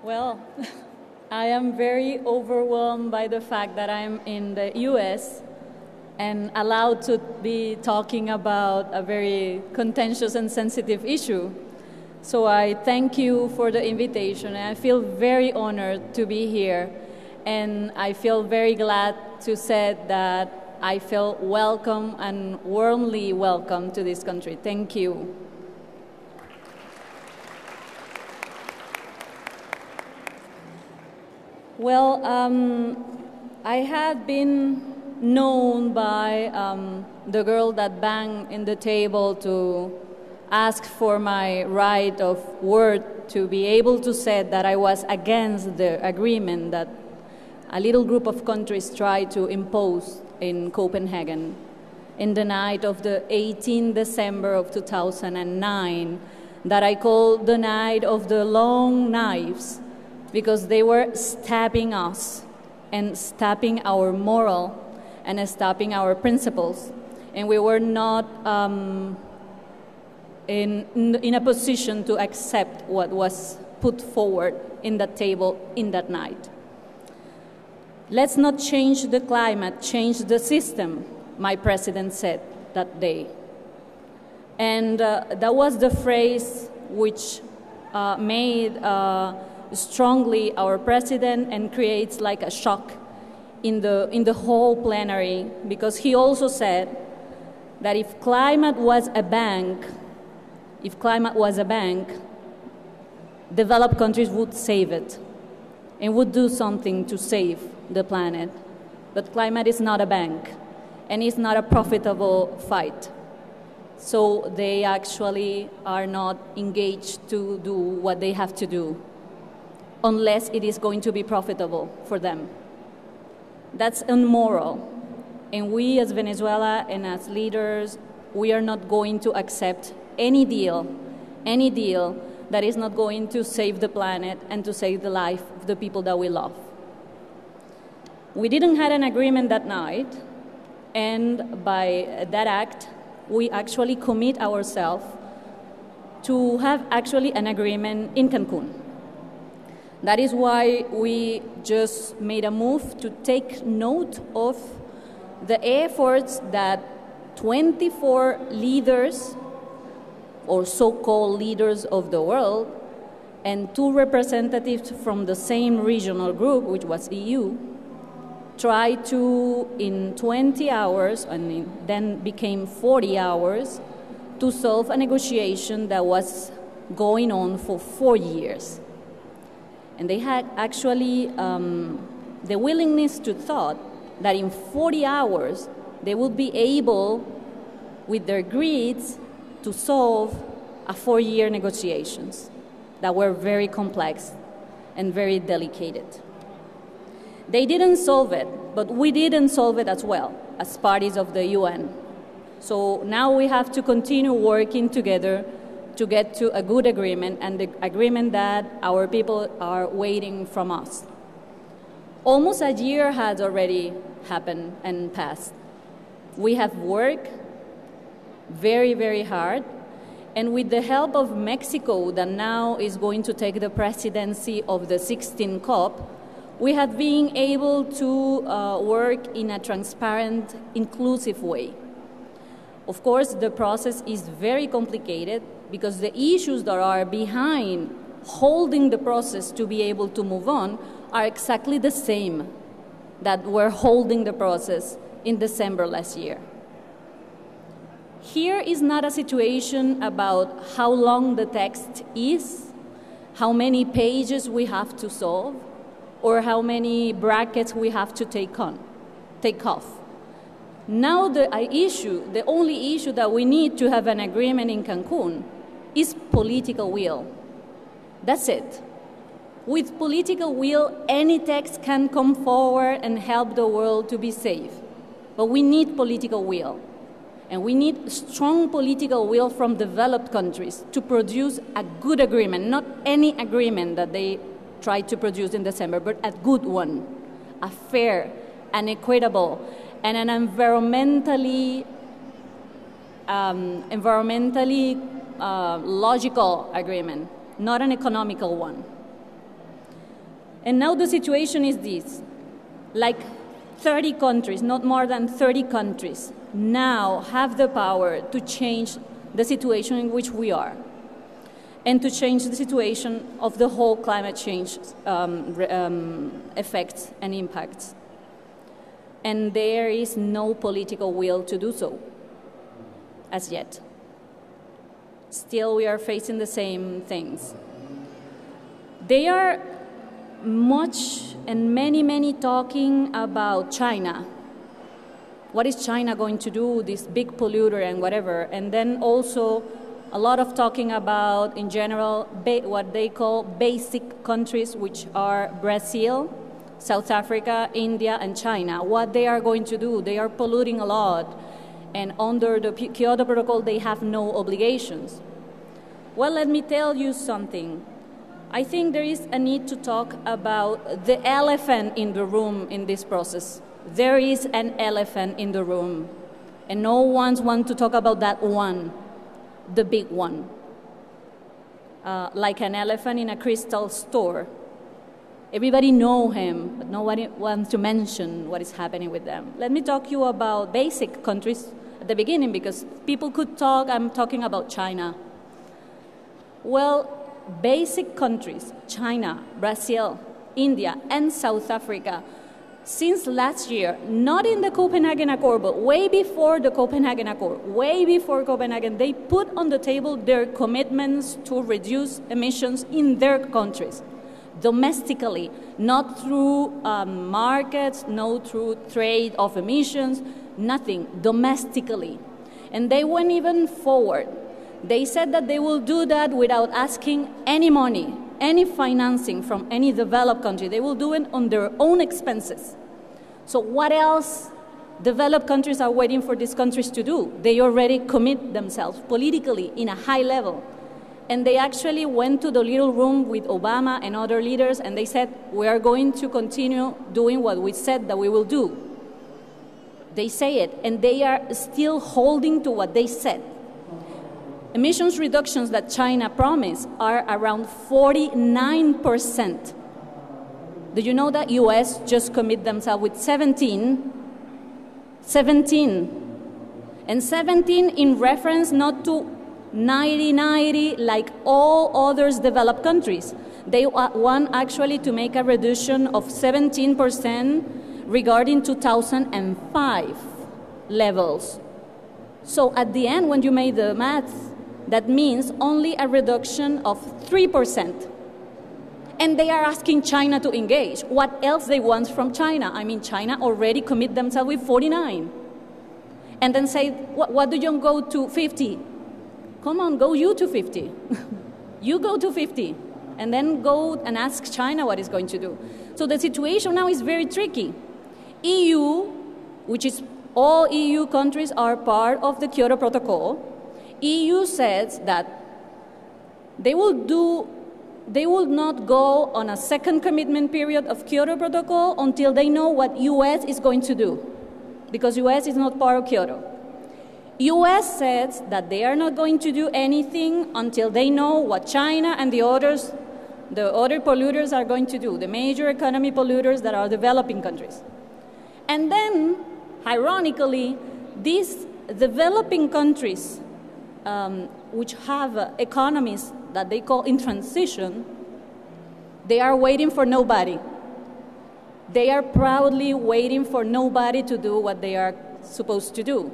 Well, I am very overwhelmed by the fact that I'm in the U.S. and allowed to be talking about a very contentious and sensitive issue. So I thank you for the invitation, and I feel very honored to be here. And I feel very glad to say that I feel welcome and warmly welcome to this country. Thank you. Well, I had been known by the girl that banged in the table to ask for my right of word to be able to say that I was against the agreement that a little group of countries tried to impose in Copenhagen in the night of the 18th December of 2009 that I call the night of the long knives, because they were stabbing us and stabbing our moral and stabbing our principles. And we were not in a position to accept what was put forward in that table in that night. Let's not change the climate, change the system, my president said that day. And that was the phrase which made strongly our president and creates like a shock in the whole plenary, because he also said that if climate was a bank, developed countries would save it and would do something to save the planet. But climate is not a bank, and it's not a profitable fight. So they actually are not engaged to do what they have to do, unless it is going to be profitable for them. That's immoral. And we as Venezuela and as leaders, we are not going to accept any deal that is not going to save the planet and to save the life of the people that we love. We didn't have an agreement that night, and by that act, we actually commit ourselves to have actually an agreement in Cancun. That is why we just made a move to take note of the efforts that 24 leaders, or so-called leaders of the world, and 2 representatives from the same regional group, which was EU, tried to, in 20 hours, and then became 40 hours, to solve a negotiation that was going on for 4 years. And they had actually the willingness to thought that in 40 hours they would be able, with their greeds, to solve a 4-year negotiations that were very complex and very delicate. They didn't solve it, but we didn't solve it as well as parties of the UN. So now we have to continue working together to get to a good agreement, and the agreement that our people are waiting from us. Almost a year has already happened and passed. We have worked very, very hard, and with the help of Mexico, that now is going to take the presidency of the 16th COP, we have been able to work in a transparent, inclusive way. Of course, the process is very complicated because the issues that are behind holding the process to be able to move on are exactly the same that were holding the process in December last year. Here is not a situation about how long the text is, how many pages we have to solve, or how many brackets we have to take off. Now the only issue that we need to have an agreement in Cancun is political will. That's it. With political will, any text can come forward and help the world to be safe. But we need political will. And we need strong political will from developed countries to produce a good agreement, not any agreement that they tried to produce in December, but a good one, a fair, an equitable, and an environmentally logical agreement, not an economical one. And now the situation is this. Like 30 countries, not more than 30 countries, now have the power to change the situation in which we are and to change the situation of the whole climate change effects and impacts. And there is no political will to do so, as yet. Still, we are facing the same things. They are much and many talking about China. What is China going to do, this big polluter and whatever? And then also a lot of talking about, in general, what they call basic countries, which are Brazil, South Africa, India, and China. What they are going to do, they are polluting a lot. And under the Kyoto Protocol, they have no obligations. Well, let me tell you something. I think there is a need to talk about the elephant in the room in this process. There is an elephant in the room, and no one wants to talk about that one, the big one. Like an elephant in a crystal store. Everybody knows him, but nobody wants to mention what is happening with them. Let me talk to you about basic countries at the beginning, because people could talk, I'm talking about China. Well, basic countries, China, Brazil, India, and South Africa, since last year, not in the Copenhagen Accord, but way before the Copenhagen Accord, way before Copenhagen, they put on the table their commitments to reduce emissions in their countries, domestically, not through markets, not through trade of emissions, nothing, domestically. And they went even forward. They said that they will do that without asking any money, any financing from any developed country. They will do it on their own expenses. So what else developed countries are waiting for these countries to do? They already commit themselves politically in a high level. And they actually went to the little room with Obama and other leaders, and they said, we are going to continue doing what we said that we will do. They say it, and they are still holding to what they said. Emissions reductions that China promised are around 49%. Do you know that US just commit themselves with 17? 17. And 17 in reference not to 90-90 like all others developed countries. They want actually to make a reduction of 17% regarding 2005 levels. So at the end, when you made the math, that means only a reduction of 3%. And they are asking China to engage. What else they want from China? I mean, China already commit themselves with 49. And then say, what do you go to 50? Come on, go you to 50. You go to 50. And then go and ask China what it's going to do. So the situation now is very tricky. EU, which is all EU countries are part of the Kyoto Protocol. EU says that they will not go on a second commitment period of Kyoto Protocol until they know what US is going to do, because US is not part of Kyoto. US says that they are not going to do anything until they know what China and the other polluters are going to do, the major economy polluters that are developing countries. And then, ironically, these developing countries which have economies that they call in transition, they are waiting for nobody. They are proudly waiting for nobody to do what they are supposed to do.